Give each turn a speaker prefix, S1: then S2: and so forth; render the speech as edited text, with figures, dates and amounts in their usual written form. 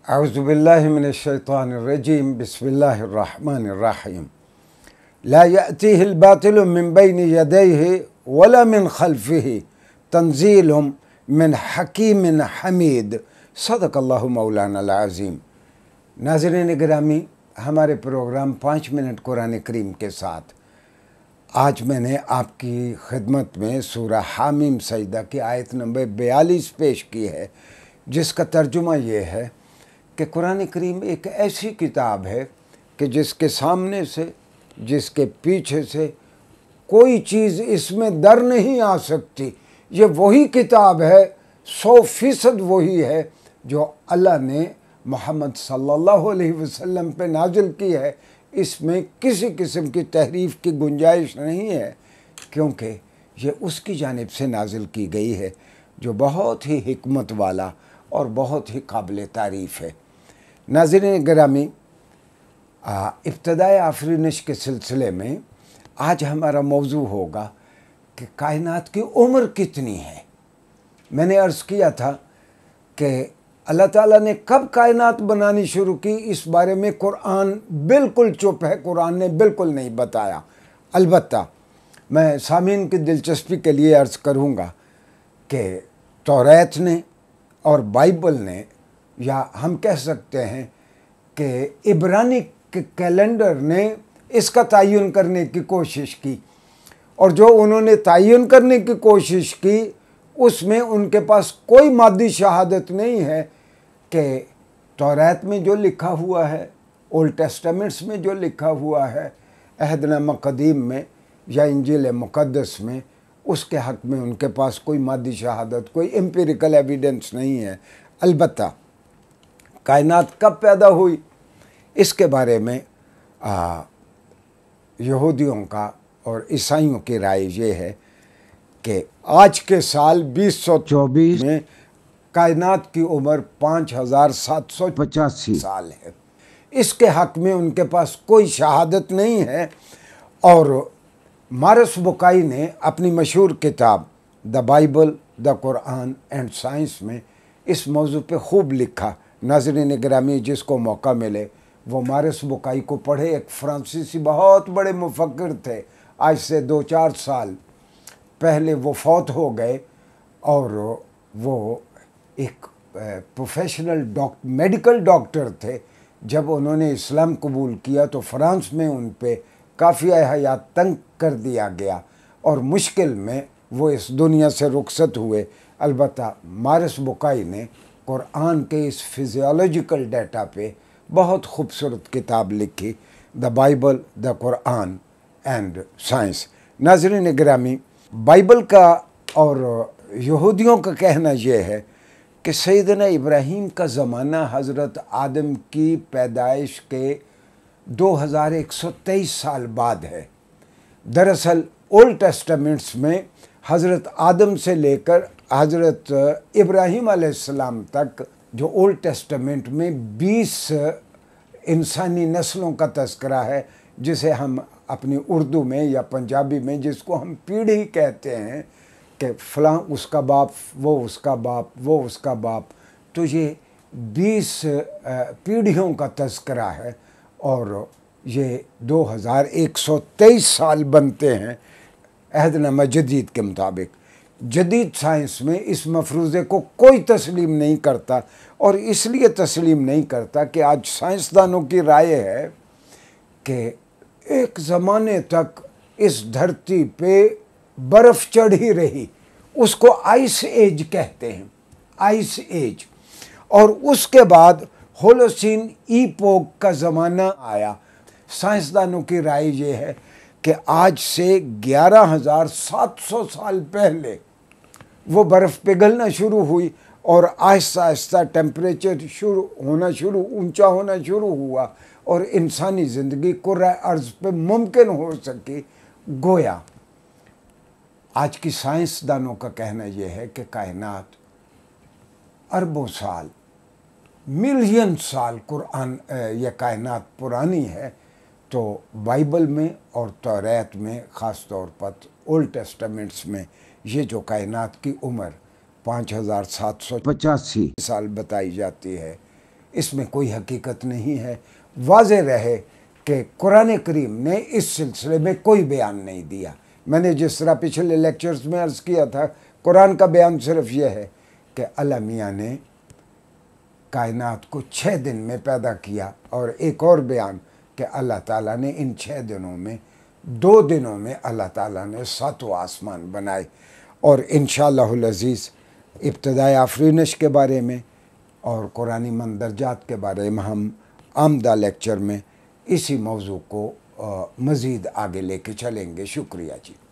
S1: अऊज़ुबिल्लाहि मिनश्शैतानिर्रजीम बिस्मिल्लाहिर्रहमानिर्रहीम ला यअतीहिल बातिलु मिन बैनि यदैहि वला मिन खल्फिहि तंज़ीलुम मिन हकीमिन हमीद। सदक़ल्लाहु मौलानाल अज़ीम। नाज़रीन गिरामी, हमारे प्रोग्राम 5 मिनट कुरान करीम के साथ आज मैंने आपकी खिदमत में सूरह हामीम सजदा की आयत नंबर 42 पेश की है, जिसका तर्जुमा ये है कि कुरान करीम एक ऐसी किताब है कि जिसके सामने से, जिसके पीछे से कोई चीज़ इसमें दर नहीं आ सकती। ये वही किताब है, 100% वही है जो अल्लाह ने मोहम्मद सल्लल्लाहु अलैहि वसल्लम पे नाजिल की है। इसमें किसी किस्म की तहरीफ की गुंजाइश नहीं है, क्योंकि ये उसकी जानिब से नाजिल की गई है जो बहुत ही हिकमत वाला और बहुत ही काबिल तारीफ़ है। नाज़रीन गिरामी, इब्तिदाए आफरीनिश के सिलसिले में आज हमारा मौजू होगा कि कायनात की उम्र कितनी है। मैंने अर्ज़ किया था कि अल्लाह ताला ने कब कायनात बनानी शुरू की, इस बारे में कुरान बिल्कुल चुप है, कुरान ने बिल्कुल नहीं बताया। अलबत्ता मैं सामीन की दिलचस्पी के लिए अर्ज़ करूँगा कि तौरात ने और बाइबल ने, या हम कह सकते हैं कि इब्रानी कैलेंडर ने इसका तयन करने की कोशिश की, और जो उन्होंने तयन करने की कोशिश की उसमें उनके पास कोई मादी शहादत नहीं है कि तौरात में जो लिखा हुआ है, ओल्ड टेस्टामेंट्स में जो लिखा हुआ है, अहदनामा कदीम में या इंजील मुक़द्दस में, उसके हक़ में उनके पास कोई मादी शहादत, कोई एम्पिरिकल एविडेंस नहीं है। अलबत्ता कायनात कब पैदा हुई, इसके बारे में यहूदियों का और ईसाइयों की राय ये है कि आज के साल 2024 में कायनात की उम्र 5785 साल है। इसके हक़ में उनके पास कोई शहादत नहीं है। और मारस बुकाई ने अपनी मशहूर किताब the Bible, the Quran and science में इस मौजू पे खूब लिखा। नाज़रीन गिरामी, जिसको मौका मिले वो मारस बुकाई को पढ़े। एक फ्रांसीसी बहुत बड़े मुफक्किर थे, आज से 2-4 साल पहले वो फौत हो गए, और वो एक प्रोफेशनल मेडिकल डॉक्टर थे। जब उन्होंने इस्लाम कबूल किया तो फ्रांस में उन पे काफ़ी हयात तंग कर दिया गया और मुश्किल में वो इस दुनिया से रुखसत हुए। अलबत्ता मारस बुकाई ने कुरान के इस फिजियोलॉजिकल डाटा पे बहुत खूबसूरत किताब लिखी, the Bible, the Quran and science. नाज़रीन गिरामी, बाइबल का और यहूदियों का कहना यह है कि सैयदना इब्राहीम का ज़माना हज़रत आदम की पैदाइश के 2123 साल बाद है। दरअसल ओल्ड टेस्टामेंट्स में हज़रत आदम से लेकर हज़रत इब्राहीम अलैहिस्सलाम तक जो ओल्ड टेस्टामेंट में 20 इंसानी नस्लों का तज़किरा है, जिसे हम अपनी उर्दू में या पंजाबी में जिसको हम पीढ़ी कहते हैं कि फ़लाँ उसका बाप, वो उसका बाप, वो उसका बाप, तो ये 20 पीढ़ियों का तज़किरा है। और ये 2123 साल बनते हैं अहदनामा जदीद के मुताबिक। जदीद साइंस में इस मफरूज़े को कोई तस्लीम नहीं करता, और इसलिए तस्लीम नहीं करता कि आज साइंसदानों की राय है कि एक ज़माने तक इस धरती पे बर्फ़ चढ़ी रही, उसको आइस एज कहते हैं, आइस एज। और उसके बाद होलोसीन ईपोक का ज़माना आया। साइंसदानों की राय ये है कि आज से 11,700 साल पहले वो बर्फ़ पिघलना शुरू हुई और आहिस्ता आहिस्ता टेम्परेचर ऊंचा होना शुरू हुआ, और इंसानी ज़िंदगी कुर्रा अर्ज़ पे मुमकिन हो सकी। गोया आज की साइंसदानों का कहना यह है कि कायनात अरबों साल, मिलियन साल कुरान यह कायनात पुरानी है। तो बाइबल में और तौरात में, ख़ास तौर पर ओल्ड टेस्टामेंट्स में, ये जो कायनात की उम्र 5785 साल बताई जाती है, इसमें कोई हकीकत नहीं है। वाज़ेह रहे कि कुरान करीम ने इस सिलसिले में कोई बयान नहीं दिया। मैंने जिस तरह पिछले लेक्चर्स में अर्ज़ किया था, कुरान का बयान सिर्फ यह है कि अल्लाह मियाँ ने कायनात को 6 दिन में पैदा किया, और एक और बयान कि अल्लाह ताला ने इन 6 दिनों में 2 दिनों में अल्लाह ताला ने 7 आसमान बनाए। और इंशाअल्लाहुल अज़ीज़ इब्तिदाए आफरीनश के बारे में और कुरानी मंदरजात के बारे में हम आमदा लेक्चर में इसी मौजू को मज़ीद आगे लेके चलेंगे। शुक्रिया जी।